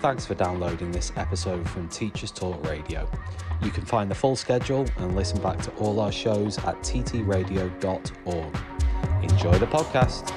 Thanks for downloading this episode from Teachers Talk Radio. You can find the full schedule and listen back to all our shows at ttradio.org. Enjoy the podcast.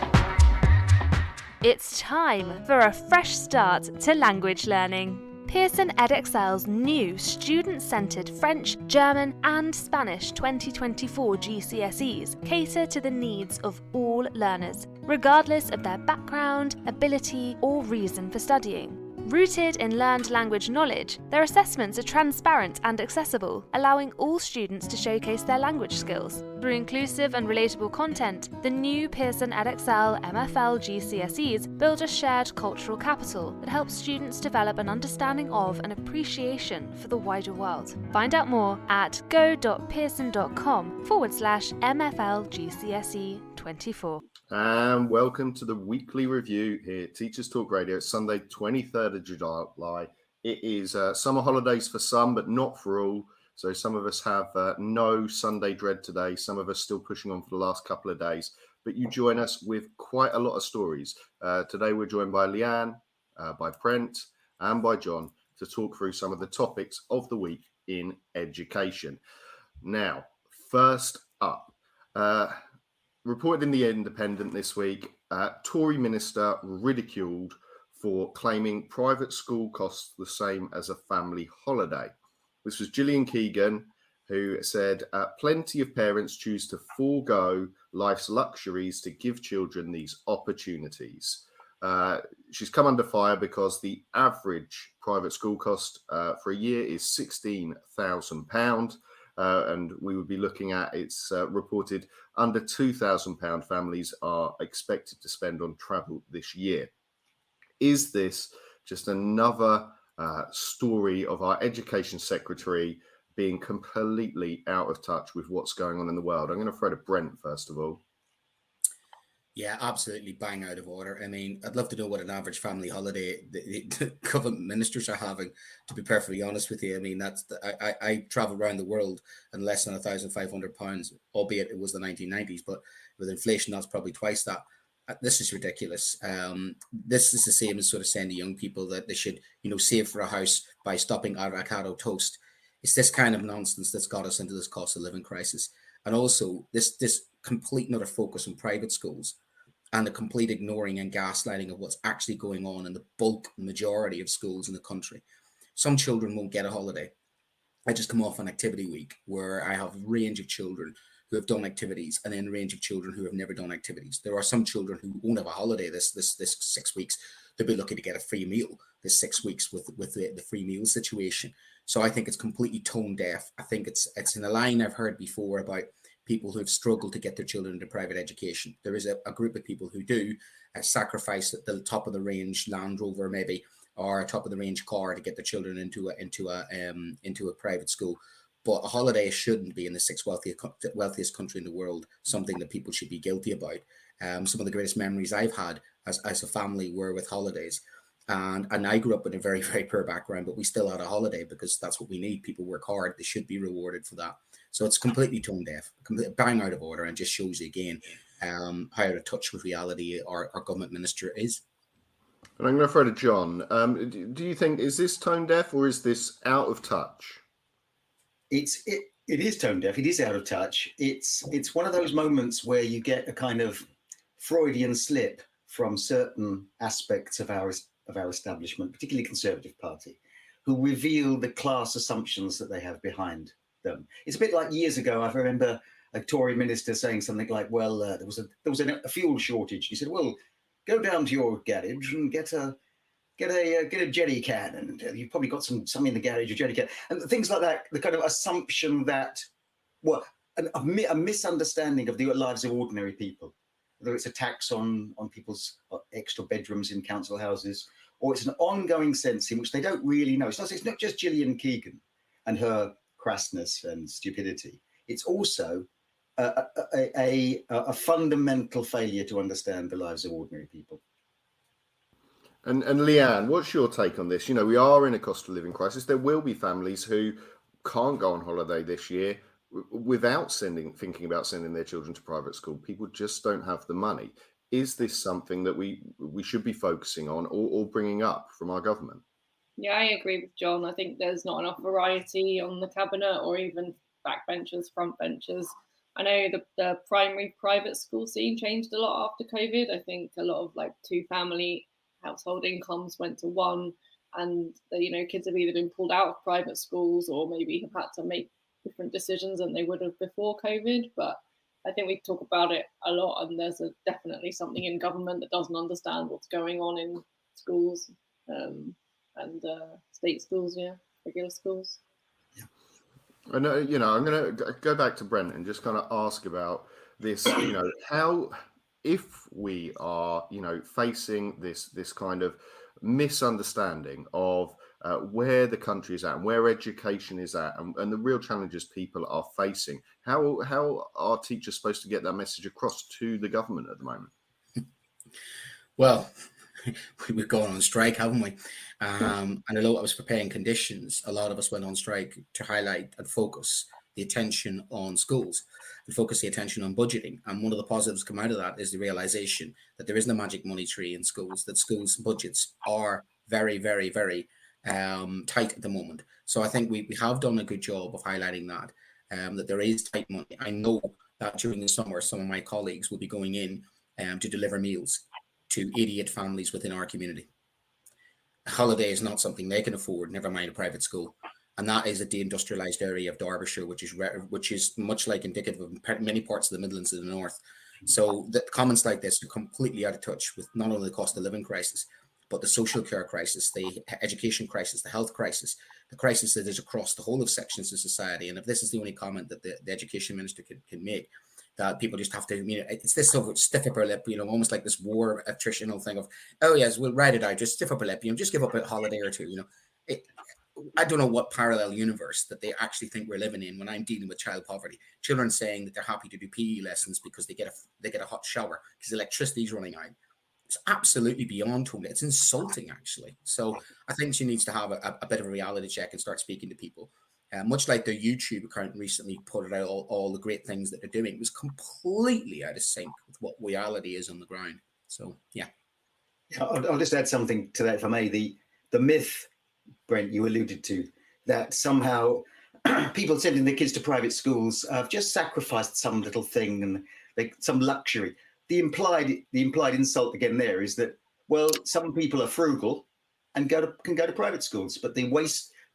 It's time for a fresh start to language learning. Pearson EdXL's new student-centred French, German and Spanish 2024 GCSEs cater to the needs of all learners, regardless of their background, ability or reason for studying. Rooted in learned language knowledge, their assessments are transparent and accessible, allowing all students to showcase their language skills. Through inclusive and relatable content, the new Pearson EdXL MFL GCSEs build a shared cultural capital that helps students develop an understanding of and appreciation for the wider world. Find out more at go.pearson.com/MFL GCSE 24. And welcome to the weekly review here at Teachers Talk Radio. It's Sunday, 23rd of July. It is summer holidays for some, but not for all. So some of us have no Sunday dread today. Some of us still pushing on for the last couple of days. But you join us with quite a lot of stories. Today we're joined by Leanne, by Brent, and by John to talk through some of the topics of the week in education. Now, first up, reported in The Independent this week, Tory minister ridiculed for claiming private school costs the same as a family holiday. This was Gillian Keegan, who said, plenty of parents choose to forego life's luxuries to give children these opportunities. She's come under fire because the average private school cost for a year is £16,000. And we would be looking at, it's reported under £2,000 families are expected to spend on travel this year. Is this just another story of our education secretary being completely out of touch with what's going on in the world? I'm going to throw to Brent first of all. Yeah, absolutely bang out of order. I mean, I'd love to know what an average family holiday the government ministers are having, to be perfectly honest with you. I mean, I travel around the world and less than £1,500, albeit it was the 1990s, but with inflation, that's probably twice that. This is ridiculous. This is the same as sort of saying to young people that they should, save for a house by stopping avocado toast. It's this kind of nonsense that's got us into this cost of living crisis. And also this complete and utter focus on private schools and the complete ignoring and gaslighting of what's actually going on in the bulk majority of schools in the country. Some children won't get a holiday. I just come off an activity week where I have a range of children who have done activities and then a range of children who have never done activities. There are some children who won't have a holiday this 6 weeks. They'll be lucky to get a free meal this 6 weeks with the free meal situation. So I think it's completely tone deaf. I think it's in a line I've heard before about people who have struggled to get their children into private education. There is a group of people who do sacrifice the top of the range Land Rover maybe, or a top of the range car to get their children into a private school. But a holiday shouldn't be in the sixth wealthiest country in the world something that people should be guilty about. Some of the greatest memories I've had as a family were with holidays. And I grew up in a very, very poor background, but we still had a holiday because that's what we need. People work hard. They should be rewarded for that. So it's completely tone deaf, bang out of order, and just shows you again how out of touch with reality our government minister is. And I'm going to throw to John. Do you think, is this tone deaf or is this out of touch? It is tone deaf. It is out of touch. It's one of those moments where you get a kind of Freudian slip from certain aspects of our establishment, particularly Conservative Party, who reveal the class assumptions that they have behind them. It's a bit like years ago. I remember a Tory minister saying something like, "Well, there was a fuel shortage." He said, "Well, go down to your garage and get a jerry can, and you've probably got some in the garage, a jerry can," and things like that. The kind of assumption that, a misunderstanding of the lives of ordinary people. Whether it's a tax on people's extra bedrooms in council houses, or it's an ongoing sense in which they don't really know. It's not just Gillian Keegan and her crassness and stupidity. It's also a fundamental failure to understand the lives of ordinary people. And Leanne, what's your take on this? We are in a cost of living crisis. There will be families who can't go on holiday this year without thinking about sending their children to private school. People just don't have the money. Is this something that we should be focusing on or bringing up from our government? Yeah, I agree with John. I think there's not enough variety on the cabinet or even backbenchers, frontbenchers. I know the primary private school scene changed a lot after COVID. I think a lot of like two family household incomes went to one, and kids have either been pulled out of private schools or maybe have had to make different decisions than they would have before COVID. But I think we talk about it a lot, and there's definitely something in government that doesn't understand what's going on in schools. And state schools, regular schools. I know, I'm going to go back to Brent and just kind of ask about this, how, if we are, facing this kind of misunderstanding of where the country is at and where education is at and the real challenges people are facing, how are teachers supposed to get that message across to the government at the moment? Well, we've gone on strike, haven't we? And although I was preparing conditions, a lot of us went on strike to highlight and focus the attention on schools and focus the attention on budgeting. And one of the positives come out of that is the realization that there isn't a magic money tree in schools, that schools' budgets are very, very, very tight at the moment. So I think we have done a good job of highlighting that, that there is tight money. I know that during the summer, some of my colleagues will be going in to deliver meals to 88 families within our community. A holiday is not something they can afford, never mind a private school. And that is a deindustrialized area of Derbyshire, which is much like indicative of many parts of the Midlands in the north. So the comments like this are completely out of touch with not only the cost of living crisis, but the social care crisis, the education crisis, the health crisis, the crisis that is across the whole of sections of society. And if this is the only comment that the education minister can make, that people just have to, it's this sort of stiff upper lip, almost like this war attritional thing of, oh yes, we'll ride it out, just stiff upper lip, just give up a holiday or two, I don't know what parallel universe that they actually think we're living in when I'm dealing with child poverty. Children saying that they're happy to do PE lessons because they get a hot shower because electricity's running out. It's absolutely beyond tone. It's insulting, actually. So I think she needs to have a bit of a reality check and start speaking to people. Much like their YouTube account recently put out all the great things that they're doing, it was completely out of sync with what reality is on the ground. So, yeah. I'll just add something to that, if I may. The myth, Brent, you alluded to, that somehow people sending their kids to private schools have just sacrificed some little thing and some luxury. The implied insult again there is that, well, some people are frugal and can go to private schools, but the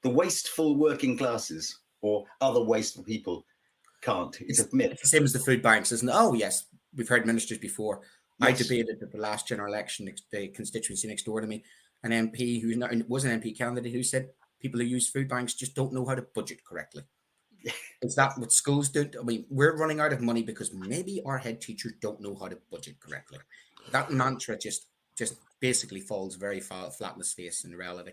wasteful working classes or other wasteful people can't. It's a myth. It's the same as the food banks, isn't it? Oh, yes. We've heard ministers before. Yes. I debated at the last general election, the constituency next door to me, an MP who was an MP candidate who said people who use food banks just don't know how to budget correctly. Is that what schools do? I mean, we're running out of money because maybe our head teachers don't know how to budget correctly. That mantra just basically falls very flat in its face in reality.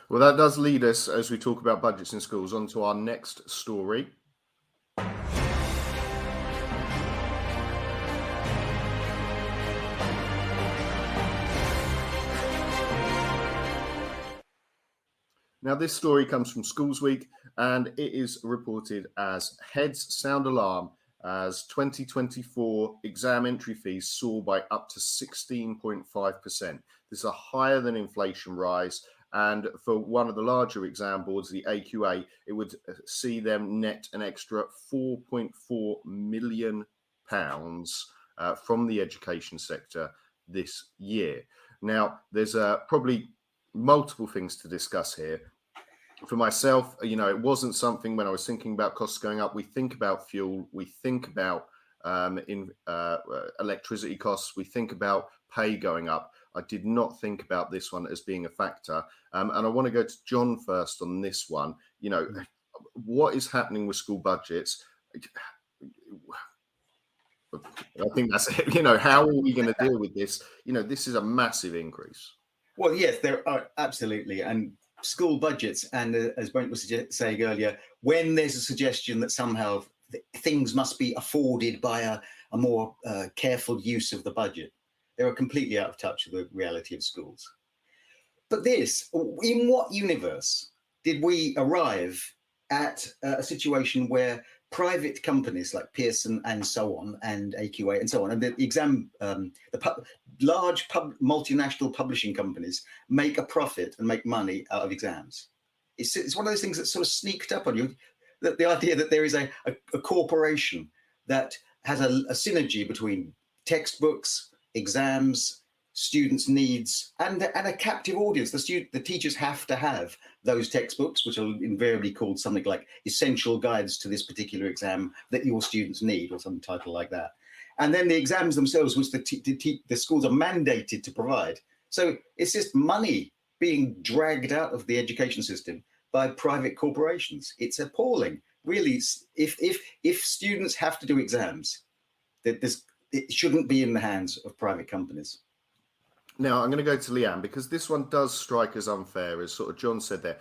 Well, that does lead us, as we talk about budgets in schools, on to our next story. Now, this story comes from Schools Week, and it is reported as Heads Sound Alarm as 2024 exam entry fees soar by up to 16.5%. This is a higher than inflation rise. And for one of the larger exam boards, the AQA, it would see them net an extra £4.4 million from the education sector this year. Now, there's probably multiple things to discuss here. For myself, it wasn't something when I was thinking about costs going up. We think about fuel, we think about electricity costs, we think about pay going up. I did not think about this one as being a factor. And I want to go to John first on this one. What is happening with school budgets? I think that's it. How are we going to deal with this? This is a massive increase. Well, yes, there are absolutely. And school budgets, and as Brent was saying earlier, when there's a suggestion that somehow things must be afforded by a more careful use of the budget, they are completely out of touch with the reality of schools. But in what universe did we arrive at a situation where private companies like Pearson and so on, and AQA and so on, and the exam, large multinational publishing companies make a profit and make money out of exams. It's one of those things that's sort of sneaked up on you. That the idea that there is a corporation that has a synergy between textbooks, exams, students' needs, and a captive audience. The teachers have to have those textbooks, which are invariably called something like essential guides to this particular exam that your students need, or some title like that. And then the exams themselves, which the schools are mandated to provide. So it's just money being dragged out of the education system by private corporations. It's appalling, really. If students have to do exams, it shouldn't be in the hands of private companies. Now, I'm going to go to Leanne, because this one does strike as unfair, as sort of John said there.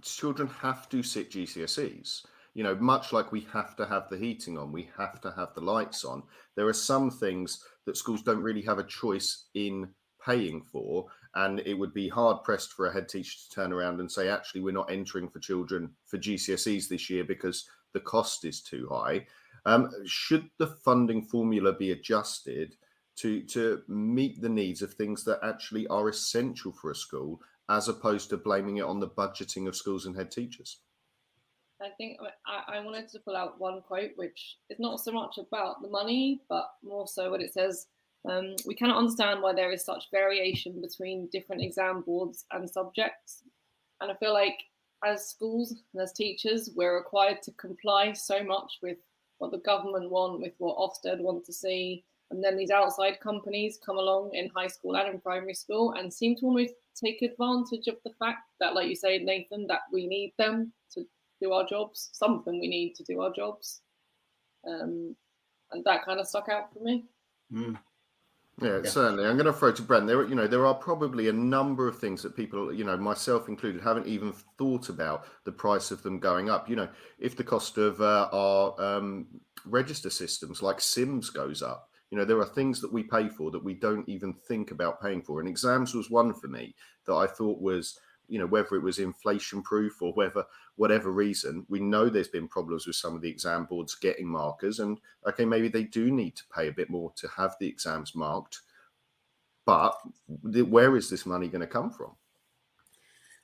Children have to sit GCSEs. You know, much like we have to have the heating on, we have to have the lights on. There are some things that schools don't really have a choice in paying for, and it would be hard pressed for a head teacher to turn around and say, actually, we're not entering for children for GCSEs this year because the cost is too high. Should the funding formula be adjusted to meet the needs of things that actually are essential for a school, as opposed to blaming it on the budgeting of schools and head teachers? I think I wanted to pull out one quote, which is not so much about the money, but more so what it says. We cannot understand why there is such variation between different exam boards and subjects. And I feel like as schools and as teachers, we're required to comply so much with what the government want, with what Ofsted want to see. And then these outside companies come along in high school and in primary school and seem to almost take advantage of the fact that, like you say, Nathan, that we need them to do our jobs. Some of them we need to do our jobs. And that kind of stuck out for me. Mm. Yeah, certainly. I'm going to throw to Brent. There are probably a number of things that people, myself included, haven't even thought about the price of them going up. If the cost of our register systems like SIMS goes up, there are things that we pay for that we don't even think about paying for. And exams was one for me that I thought was, whether it was inflation proof or whatever reason, we know there's been problems with some of the exam boards getting markers, and okay, maybe they do need to pay a bit more to have the exams marked. But where is this money going to come from?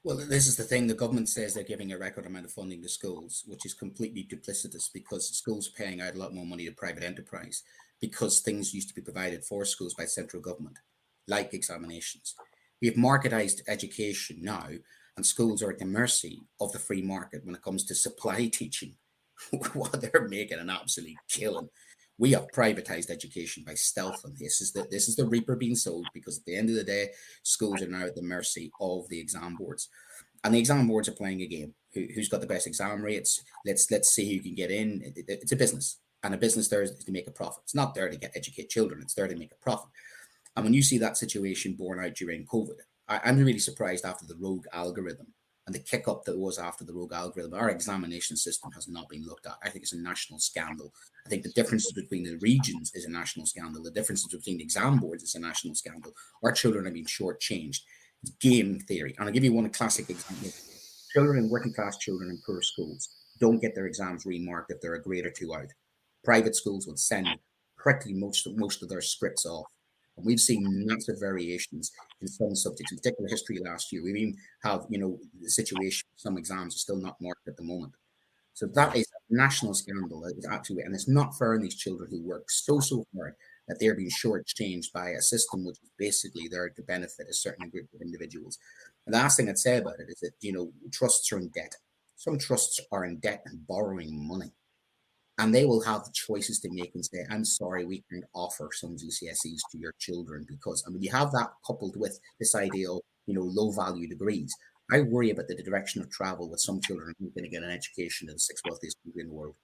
Well, this is the thing. The government says they're giving a record amount of funding to schools, which is completely duplicitous, because schools are paying out a lot more money to private enterprise because things used to be provided for schools by central government, like examinations. We have marketized education now, and schools are at the mercy of the free market when it comes to supply teaching, while they're making an absolute killing. We have privatized education by stealth, and this is the reaper being sold, because at the end of the day, schools are now at the mercy of the exam boards, and the exam boards are playing a game. Who's got the best exam rates? Let's see who can get in. It's a business, and a business there is to make a profit. It's not there to educate children. It's there to make a profit. And when you see that situation borne out during COVID, I'm really surprised after the rogue algorithm and the kick up that was after the rogue algorithm. Our examination system has not been looked at. I think it's a national scandal. I think the differences between the regions is a national scandal. The differences between the exam boards is a national scandal. Our children are being shortchanged. It's game theory. And I'll give you one classic example. Children, working class children in poor schools, don't get their exams remarked if they're a grade or two out. Private schools would send practically most of their scripts off. And we've seen massive variations in some subjects, in particular history last year. We even have, the situation, some exams are still not marked at the moment. So that is a national scandal. That is absolutely, and it's not fair on these children who work so hard that they're being shortchanged by a system which is basically there to benefit a certain group of individuals. And the last thing I'd say about it is that, trusts are in debt. Some trusts are in debt and borrowing money. And they will have choices to make and say, I'm sorry, we can offer some GCSEs to your children, because, you have that coupled with this idea of, low value degrees. I worry about the direction of travel with some children who are going to get an education in the sixth wealthiest country in the world.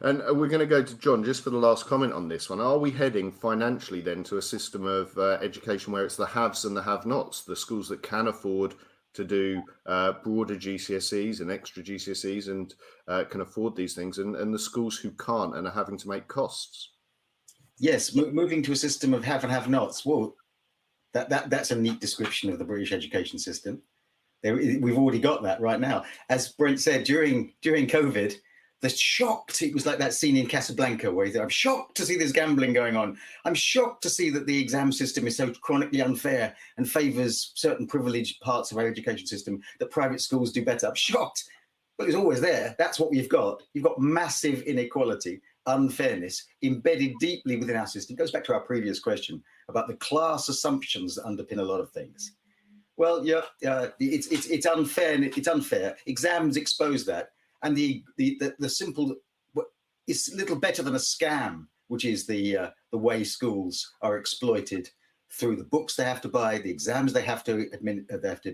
And we're going to go to John just for the last comment on this one. Are we heading financially then to a system of education where it's the haves and the have-nots, the schools that can afford to do broader GCSEs and extra GCSEs and can afford these things, and the schools who can't and are having to make costs? Yes, moving to a system of have and have-nots. Well, that's a neat description of the British education system. We've already got that right now. As Brent said, during COVID, it was like that scene in Casablanca where he said, I'm shocked to see this gambling going on. I'm shocked to see that the exam system is so chronically unfair and favors certain privileged parts of our education system, that private schools do better. I'm shocked. But it's always there. That's what we've got. You've got massive inequality, unfairness embedded deeply within our system. It goes back to our previous question about the class assumptions that underpin a lot of things. Well, yeah, it's unfair. It's unfair. Exams expose that, and the simple, it's little better than a scam, which is the way schools are exploited through the books they have to buy, the exams they have to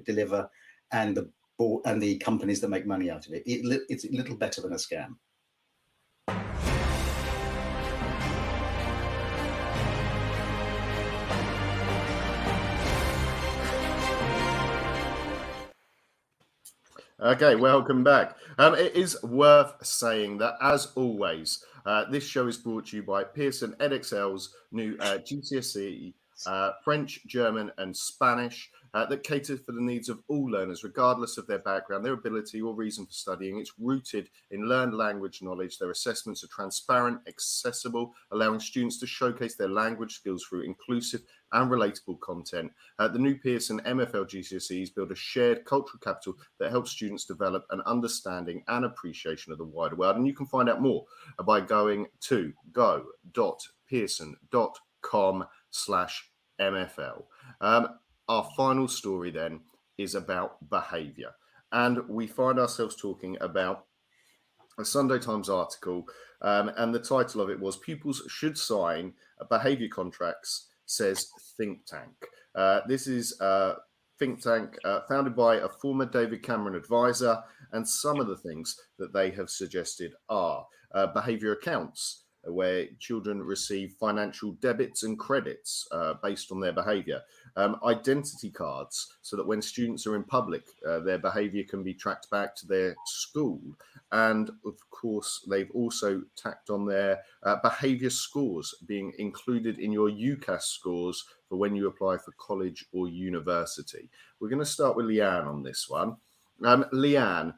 deliver, and the companies that make money out of it. It's a little better than a scam. Okay, welcome back. It is worth saying that, as always, this show is brought to you by Pearson EdXL's new GCSE French, German, and Spanish that caters for the needs of all learners, regardless of their background, their ability, or reason for studying. It's rooted in learned language knowledge. Their assessments are transparent, accessible, allowing students to showcase their language skills through inclusive and relatable content. The new Pearson MFL GCSEs build a shared cultural capital that helps students develop an understanding and appreciation of the wider world. And you can find out more by going to go.pearson.com/MFL. Our final story then is about behaviour. And we find ourselves talking about a Sunday Times article, and the title of it was "Pupils Should Sign Behaviour Contracts, Says Think Tank." This is a think tank founded by a former David Cameron advisor, and some of the things that they have suggested are behaviour accounts, where children receive financial debits and credits based on their behaviour. Identity cards, so that when students are in public, their behaviour can be tracked back to their school. And of course, they've also tacked on their behaviour scores being included in your UCAS scores for when you apply for college or university. We're going to start with Leanne on this one. Leanne,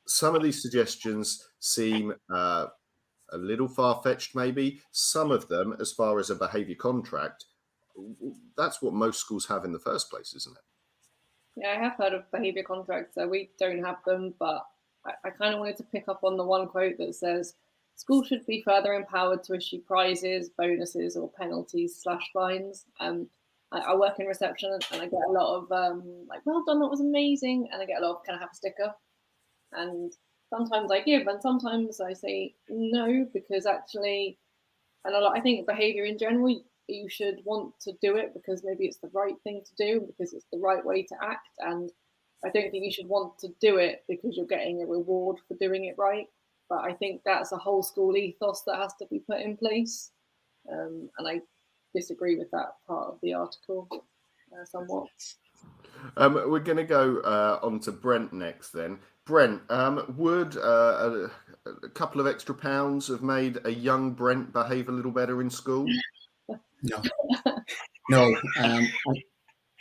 some of these suggestions seem a little far-fetched, maybe. Some of them, as far as a behaviour contract, that's what most schools have in the first place, isn't it? Yeah, I have heard of behaviour contracts. So we don't have them, but I kind of wanted to pick up on the one quote that says, schools should be further empowered to issue prizes, bonuses, or penalties / fines. I work in reception, and I get a lot of like, well done, that was amazing. And I get a lot of, can I have a sticker? And sometimes I give, and sometimes I say no, because actually, and I think behaviour in general, you should want to do it because maybe it's the right thing to do, because it's the right way to act. And I don't think you should want to do it because you're getting a reward for doing it right. But I think that's a whole school ethos that has to be put in place. And I disagree with that part of the article somewhat. We're going to go on to Brent next then. Brent, would a couple of extra pounds have made a young Brent behave a little better in school? No.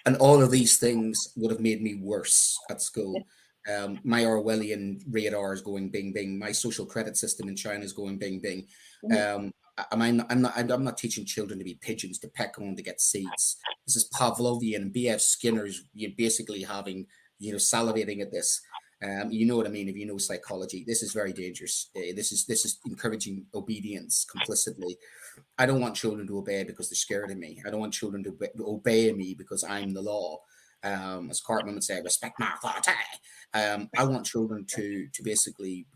And all of these things would have made me worse at school. My Orwellian radar is going bing bing. My social credit system in China is going bing bing. I'm not teaching children to be pigeons to peck on to get seeds. This is Pavlovian and B.F. Skinner's. You're basically having, salivating at this. You know what I mean? If you know psychology, this is very dangerous. This is encouraging obedience complicitly. I don't want children to obey because they're scared of me. I don't want children to obey me because I'm the law. As Cartman would say, respect my authority. I want children to basically,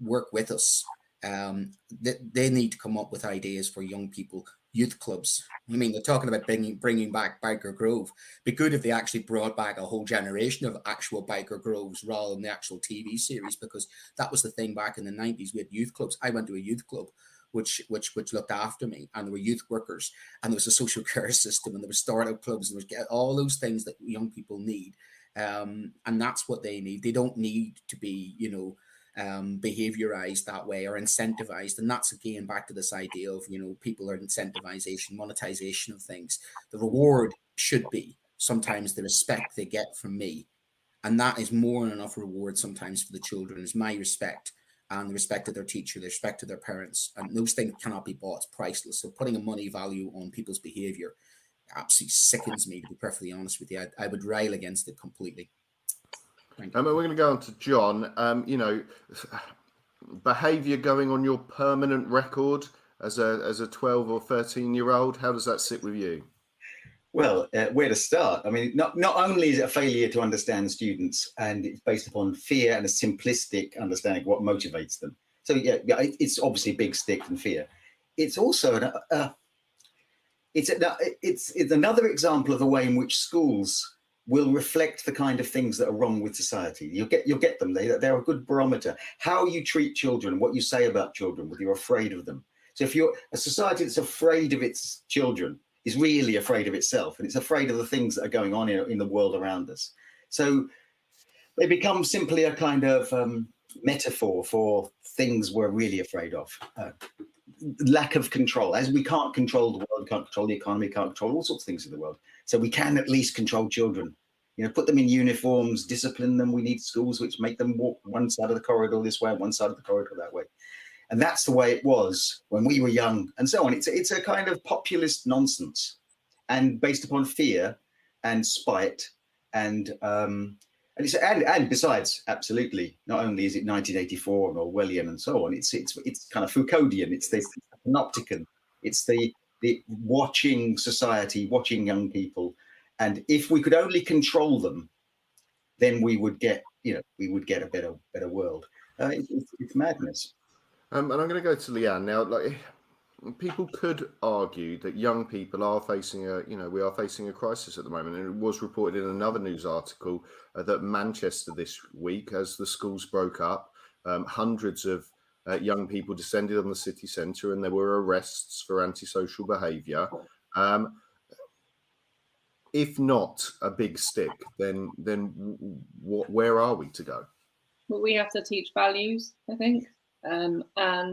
work with us. They need to come up with ideas for young people. Youth clubs. I mean, they're talking about bringing back Biker Grove. It'd be good if they actually brought back a whole generation of actual Biker Groves rather than the actual TV series, because that was the thing back in the 90s. We had youth clubs. I went to a youth club which looked after me, and there were youth workers, and there was a social care system, and there were startup clubs, and there was all those things that young people need, and that's what they need. They don't need to be, behaviorized that way or incentivized. And that's again back to this idea of, people are incentivization, monetization of things. The reward should be sometimes the respect they get from me And that is more than enough reward sometimes for the children, is my respect and the respect of their teacher, the respect of their parents. And those things cannot be bought. It's priceless. So putting a money value on people's behavior absolutely sickens me, to be perfectly honest with you. I would rail against it completely. We're going to go on to John. Behaviour going on your permanent record as a 12 or 13-year-old. How does that sit with you? Well, where to start? I mean, not only is it a failure to understand students, and it's based upon fear and a simplistic understanding of what motivates them. So yeah, it's obviously a big stick and fear. It's also it's another example of the way in which schools will reflect the kind of things that are wrong with society. You'll get them. They're a good barometer. How you treat children, what you say about children, whether you're afraid of them. So if you're a society that's afraid of its children, is really afraid of itself, and it's afraid of the things that are going on in the world around us. So they become simply a kind of metaphor for things we're really afraid of. Lack of control. As we can't control the world, can't control the economy, can't control all sorts of things in the world. So we can at least control children. Put them in uniforms, discipline them. We need schools which make them walk one side of the corridor this way, one side of the corridor that way. And that's the way it was when we were young, and so on. It's a kind of populist nonsense, and based upon fear and spite, and besides, absolutely, not only is it 1984 and Orwellian and so on. It's kind of Foucauldian. It's the panopticon. It's the watching society, watching young people, and if we could only control them, then we would get a better world. It's madness. And I'm going to go to Leanne now. Like, people could argue that young people are facing we are facing a crisis at the moment. And it was reported in another news article that Manchester this week, as the schools broke up, hundreds of young people descended on the city centre, and there were arrests for antisocial behaviour. If not a big stick, then where are we to go? Well, we have to teach values, I think. And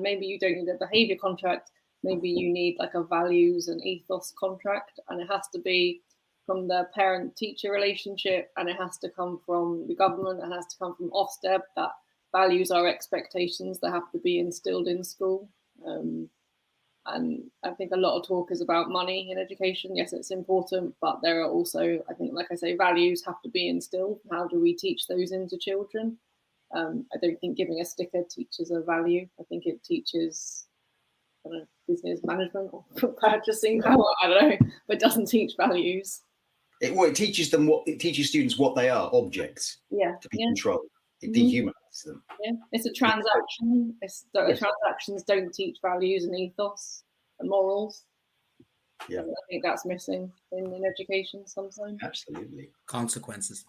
maybe you don't need a behaviour contract. Maybe you need like a values and ethos contract, and it has to be from the parent-teacher relationship, and it has to come from the government, it has to come from Ofsted, that values are expectations that have to be instilled in school. And I think a lot of talk is about money in education. Yes, it's important, but there are also, I think, like I say, values have to be instilled. How do we teach those into children? I don't think giving a sticker teaches a value. I think it teaches business management or purchasing power. I don't know, but it doesn't teach values. It teaches them it teaches students what they are, objects. To be controlled. It dehumanizes them. Yeah, it's a transaction. Transactions don't teach values and ethos and morals. Yeah, I think that's missing in education sometimes. Absolutely. Consequences.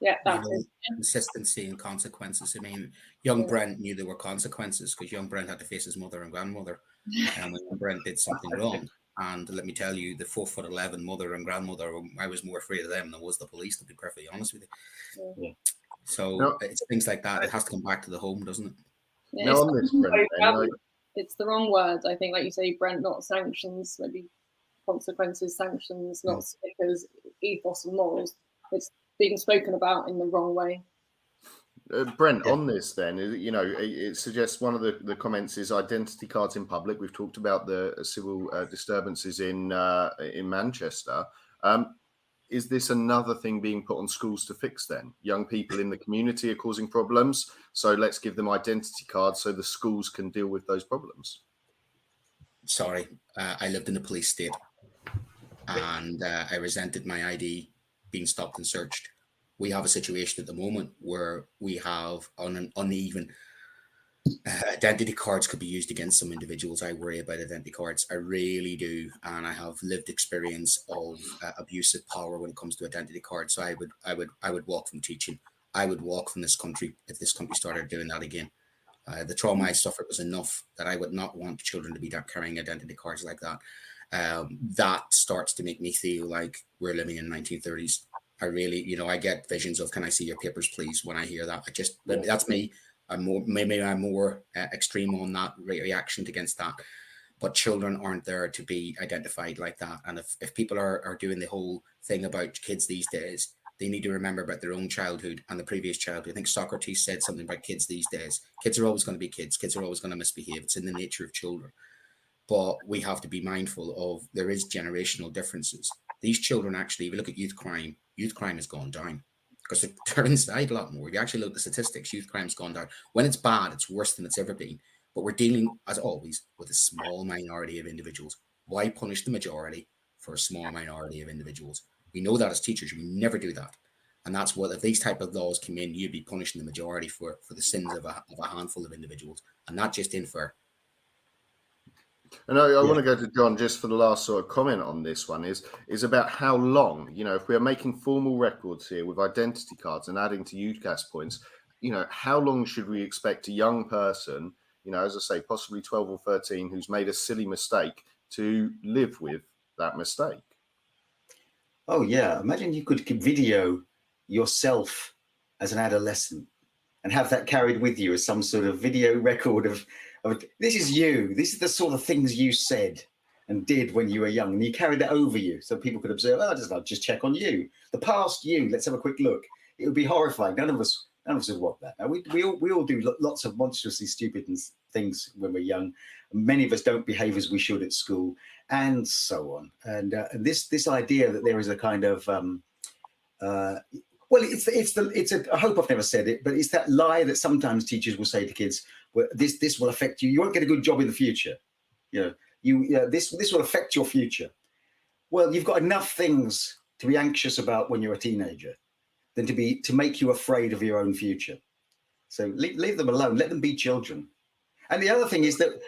Yeah, that's consistency and consequences. I mean, young Brent knew there were consequences, because young Brent had to face his mother and grandmother, and when Brent did something wrong. And let me tell you, the 4'11" mother and grandmother, I was more afraid of them than was the police, to be perfectly honest with you. Yeah. So it's things like that. It has to come back to the home, doesn't it? Yeah, it's the wrong word. I think, like you say, Brent, not sanctions, maybe consequences, sanctions, not stickers, ethos and morals. It's being spoken about in the wrong way. Brent, on this then, it suggests one of the comments is identity cards in public. We've talked about the civil disturbances in Manchester. Is this another thing being put on schools to fix then? Young people in the community are causing problems, so let's give them identity cards so the schools can deal with those problems. Sorry, I lived in a police state, and I resented my ID being stopped and searched. We have a situation at the moment where we have an uneven identity cards could be used against some individuals. I worry about identity cards. I really do. And I have lived experience of abuse of power when it comes to identity cards. So I would walk from teaching. I would walk from this country if this country started doing that again. The trauma I suffered was enough that I would not want children to be carrying identity cards like that. That starts to make me feel like we're living in 1930s. I really, I get visions of, can I see your papers, please? When I hear that, that's me. I'm more extreme on that reaction against that. But children aren't there to be identified like that. And if people are doing the whole thing about kids these days, They need to remember about their own childhood and the previous childhood. I think Socrates said something about kids these days. Kids are always going to be kids. Kids are always going to misbehave. It's in the nature of children. But we have to be mindful of there is generational differences. These children actually, if you look at youth crime has gone down because they're inside a lot more. If you actually look at the statistics, youth crime's gone down. When it's bad, it's worse than it's ever been. But we're dealing, as always, with a small minority of individuals. Why punish the majority for a small minority of individuals? We know that as teachers, we never do that. And that's what, if these type of laws came in, you'd be punishing the majority for the sins of a handful of individuals. And that just ain't fair. And I want to go to John just for the last sort of comment on this one is about how long, if we are making formal records here with identity cards and adding to UCAS points, how long should we expect a young person, as I say, possibly 12 or 13, who's made a silly mistake to live with that mistake? Oh, yeah. Imagine you could video yourself as an adolescent and have that carried with you as some sort of video record of this is you. This is the sort of things you said and did when you were young. And you carried that over you so people could observe, I'll just check on you. The past you, let's have a quick look. It would be horrifying. None of us would want that. Now, we all do lots of monstrously stupid things when we're young. Many of us don't behave as we should at school, and so on. And this idea that there is a kind of I hope I've never said it, but it's that lie that sometimes teachers will say to kids, well, this will affect you. You won't get a good job in the future. This will affect your future. Well, you've got enough things to be anxious about when you're a teenager than to make you afraid of your own future. So leave them alone. Let them be children. And the other thing is that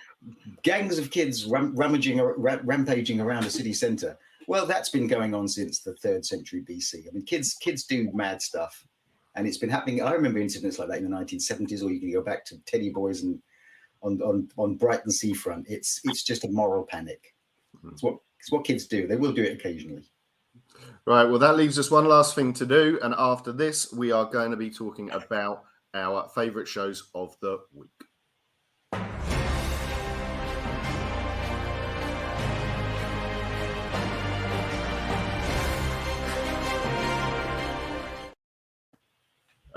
gangs of kids rampaging around a city centre. Well, that's been going on since the 3rd century BC. I mean, kids do mad stuff, and it's been happening. I remember incidents like that in the 1970s, or you can go back to Teddy Boys and on Brighton seafront. It's just a moral panic. It's what kids do. They will do it occasionally. Right. Well, that leaves us one last thing to do, and after this, we are going to be talking about our favourite shows of the week.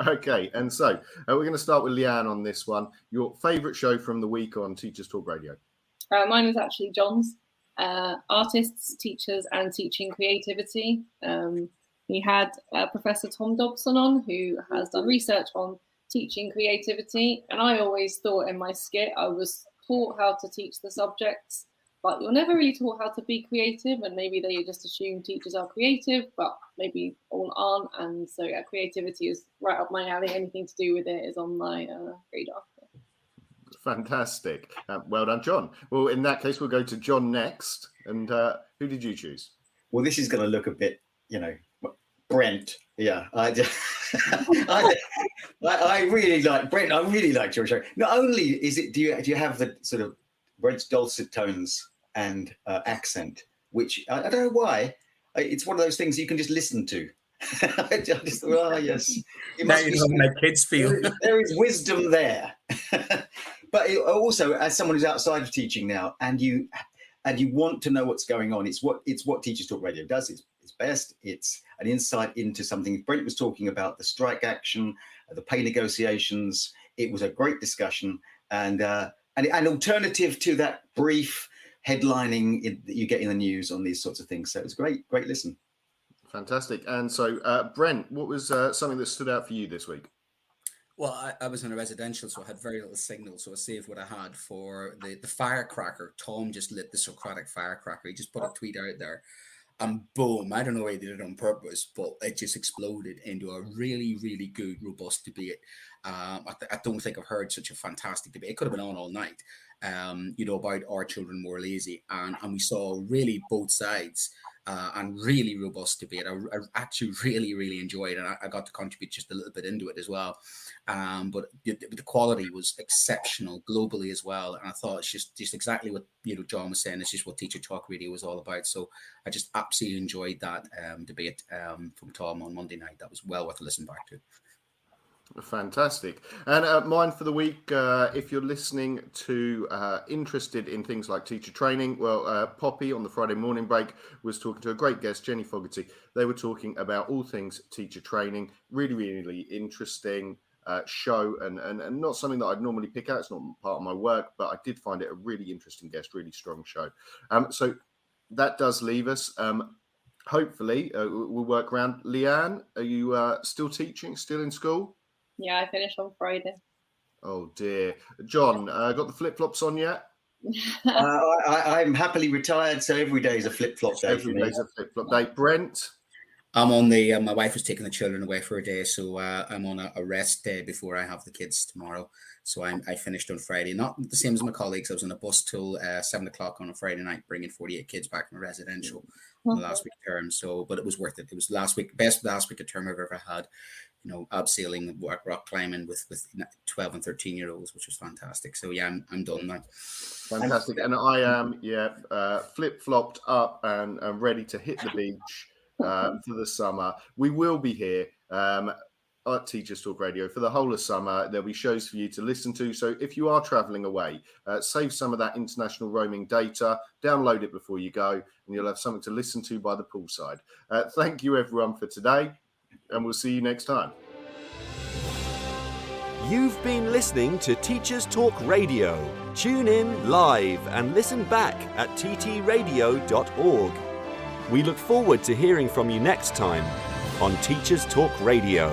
Okay, and so we're going to start with Leanne on this one. Your favourite show from the week on Teachers Talk Radio? Mine was actually John's. Artists, Teachers and Teaching Creativity. We had Professor Tom Dobson on, who has done research on teaching creativity. And I always thought in my skit I was taught how to teach the subjects, but you're never really taught how to be creative, and maybe they just assume teachers are creative, but maybe all aren't. And so creativity is right up my alley. Anything to do with it is on my radar. Fantastic. Well done, John. Well, in that case, we'll go to John next. And who did you choose? Well, this is going to look a bit, Brent. Yeah, I really like Brent. I really liked your show. Not only is it, do you have the sort of Brent's dulcet tones and accent, which I don't know why. It's one of those things you can just listen to. I just thought, yes, it must be how kids feel. There is wisdom there. But also, as someone who's outside of teaching now, and you want to know what's going on, it's what Teachers Talk Radio does. It's best. It's an insight into something. Brent was talking about the strike action, the pay negotiations. It was a great discussion, and an alternative to that brief headlining that you get in the news on these sorts of things. So it was great listen. Fantastic. And so, Brent, what was something that stood out for you this week? Well, I was in a residential, so I had very little signal. So I saved what I had for the firecracker. Tom just lit the Socratic firecracker. He just put a tweet out there, and boom! I don't know why they did it on purpose, but it just exploded into a really, really good, robust debate. I don't think I've heard such a fantastic debate. It could have been on all night, about are children more lazy, and we saw really both sides. And really robust debate. I actually really, really enjoyed it, and I got to contribute just a little bit into it as well. But the quality was exceptional globally as well, and I thought it's just exactly what John was saying. It's just what Teacher Talk Radio was all about. So I just absolutely enjoyed that debate from Tom on Monday night. That was well worth a listen back to. Fantastic. And mine for the week, if you're listening to interested in things like teacher training, well, Poppy on the Friday morning break was talking to a great guest, Jenny Fogarty. They were talking about all things teacher training. Really, really interesting show, and not something that I'd normally pick out. It's not part of my work, but I did find it a really interesting guest, really strong show. So that does leave us. Hopefully, we'll work around. Leanne, are you still teaching, still in school? Yeah, I finished on Friday. Oh dear. John, got the flip-flops on yet? I'm happily retired, so every day is a flip-flop day. Every day's a flip-flop day. Brent? I'm on the, my wife was taking the children away for a day, so I'm on a rest day before I have the kids tomorrow. So I finished on Friday, not the same as my colleagues. I was on a bus till 7 o'clock on a Friday night, bringing 48 kids back from residential in the last week of term. So, but it was worth it. It was best last week of term I've ever had. You know, abseiling, rock climbing with 12 and 13-year-olds, which was fantastic. So yeah, I'm done now. Fantastic. And I am, flip-flopped up and ready to hit the beach for the summer. We will be here at Teachers Talk Radio for the whole of summer. There'll be shows for you to listen to. So if you are travelling away, save some of that international roaming data, download it before you go, and you'll have something to listen to by the poolside. Thank you, everyone, for today, and we'll see you next time. You've been listening to Teachers Talk Radio. Tune in live and listen back at ttradio.org. We look forward to hearing from you next time on Teachers Talk Radio.